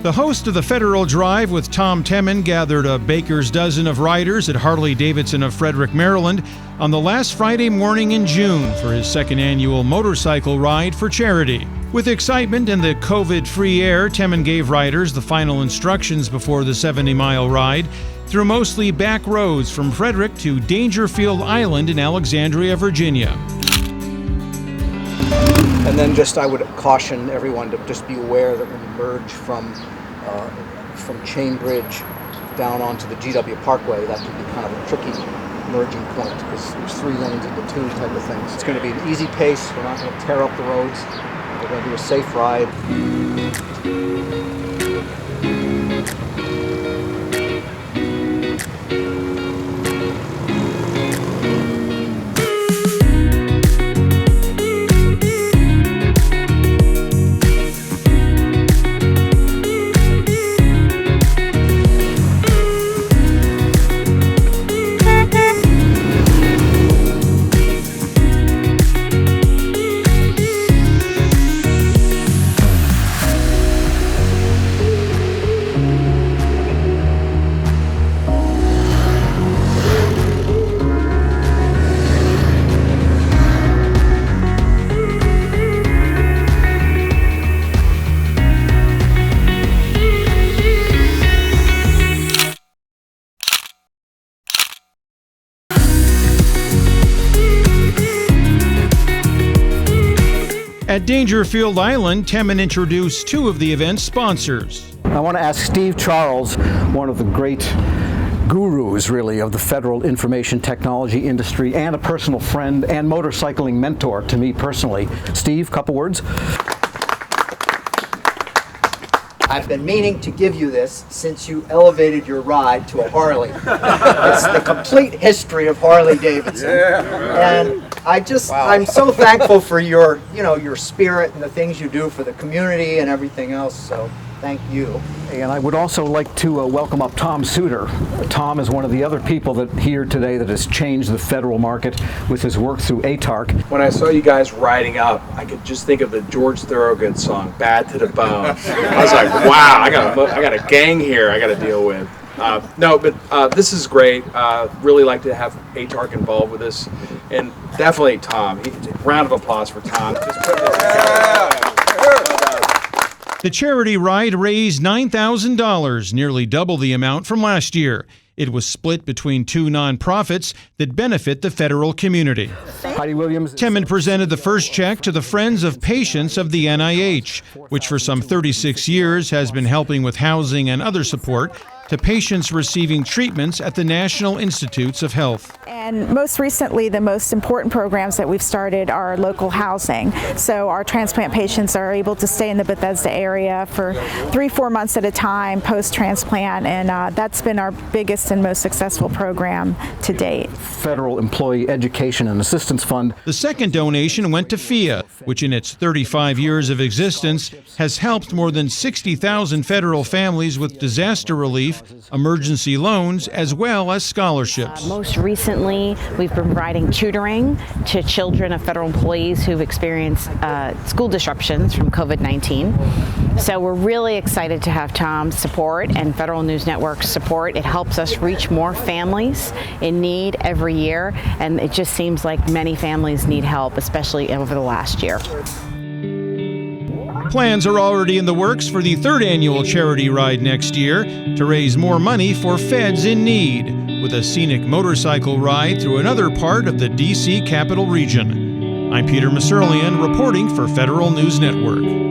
The host of the Federal Drive with Tom Temin gathered a baker's dozen of riders at Harley-Davidson of Frederick, Maryland on the last Friday morning in June for his second annual motorcycle ride for charity. With excitement and the COVID-free air, Temin gave riders the final instructions before the 70-mile ride through mostly back roads from Frederick to Dangerfield Island in Alexandria, Virginia. And then I would caution everyone to just be aware that when you merge from Chainbridge down onto the GW Parkway, that can be kind of a tricky merging point because there's 3 lanes into 2 type of things. It's going to be an easy pace. We're not going to tear up the roads. We're going to do a safe ride. At Dangerfield Island, Temin introduced 2 of the event's sponsors. I want to ask Steve Charles, one of the great gurus, really, of the federal information technology industry and a personal friend and motorcycling mentor to me personally. Steve, couple words. I've been meaning to give you this since you elevated your ride to a Harley. It's the complete history of Harley-Davidson. And I'm so thankful for your spirit and the things you do for the community and everything else. So thank you. And I would also like to welcome up Tom Suter. Tom is one of the other people that here today that has changed the federal market with his work through ATARC. When I saw you guys riding up, I could just think of the George Thorogood song, Bad to the Bone. I was like, wow, I got a gang here I got to deal with. This is great. Really like to have ATARC involved with this. And definitely Tom. Round of applause for Tom. The charity ride raised $9,000, nearly double the amount from last year. It was split between 2 nonprofits that benefit the federal community. Heidi Williams. Temin presented the first check to the Friends of Patients of the NIH, which for some 36 years has been helping with housing and other support to patients receiving treatments at the National Institutes of Health. And most recently, the most important programs that we've started are local housing. So our transplant patients are able to stay in the Bethesda area for 3-4 months at a time post-transplant, and that's been our biggest and most successful program to date. Federal Employee Education and Assistance Fund. The second donation went to FIA, which in its 35 years of existence has helped more than 60,000 federal families with disaster relief, emergency loans, as well as scholarships. Most recently, we've been providing tutoring to children of federal employees who've experienced school disruptions from COVID-19. So we're really excited to have Tom's support and Federal News Network's support. It helps us reach more families in need every year, and it just seems like many families need help, especially over the last year. Plans are already in the works for the 3rd annual charity ride next year to raise more money for feds in need, with a scenic motorcycle ride through another part of the D.C. Capital Region. I'm Peter Maserlian reporting for Federal News Network.